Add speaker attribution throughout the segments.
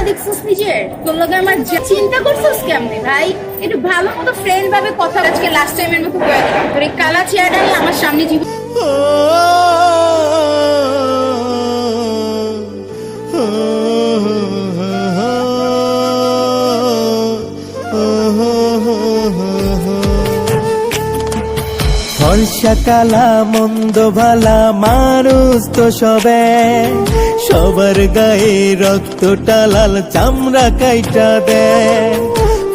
Speaker 1: দেখছিস নিজের তোর লগে আমার চিন্তা করছিস কেমনে ভাই? একটু ভালো মতো ফ্রেন্ড ভাবে কথা আজকে লাস্ট টাইমের মতো করে দিলাম। তোর এই কালা চেয়ারটা নিয়ে আমার সামনে জীবন
Speaker 2: ফর্সা কালা মন্দ ভালা মানুষ তো সবে, সবার গায়ে রক্তটা লাল চামড়া কাইটা দেয়।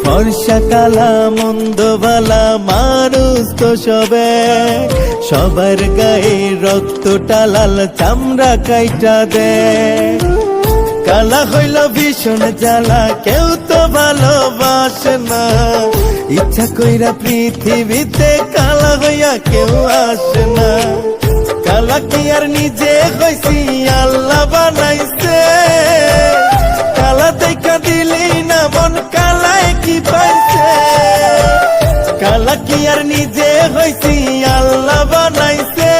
Speaker 2: ফর্সা কালা মন্দ ভালা মানুষ তো সবে, সবার গায়ে রক্তটা লাল চামড়া কাইটা দেয়। কালা হইল ভীষণ জ্বালা, কেউ তো ভালোবাসে না। ইচ্ছা কইরা পৃথিবীতে কালা হইয়া কেউ আসে না। কালা কি আর নিজে হইছি, আল্লাহ বানাইছে। কালা দেখা দিলি না মন কালায় কি পাইছে। কালা কি আর নিজে হইছি, আল্লাহ বানাইছে।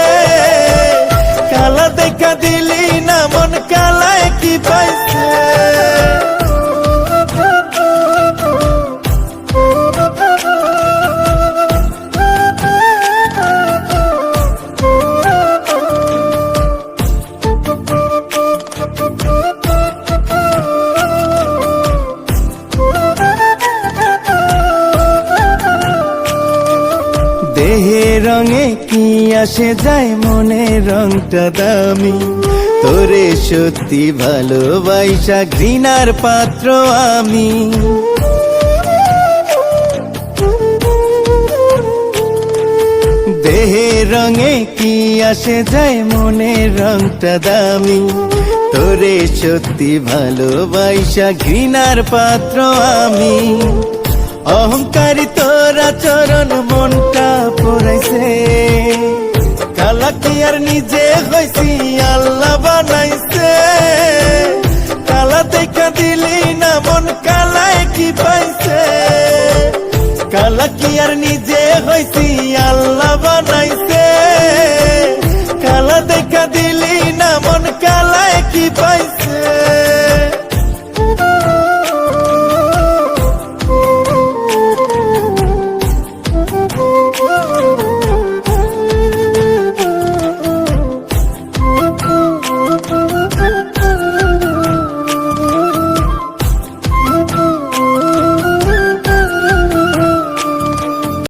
Speaker 2: কালা দেখা দিলি না মন কালায় কি পাইছে। দেহে রঙে কি আসে যায়, মনের রংটা দামি। তোরে সত্যি ভালোবাসা ঘৃণার পাত্র আমি। দেহে রঙে কি আসে যায়, মনের রংটা দামি। তোরে সত্যি ভালোবাসা ঘৃণার পাত্র আমি। অহংকারী তোর আচরণ মনটা পড়াইছে। কালা কি আর নিজে হইছি,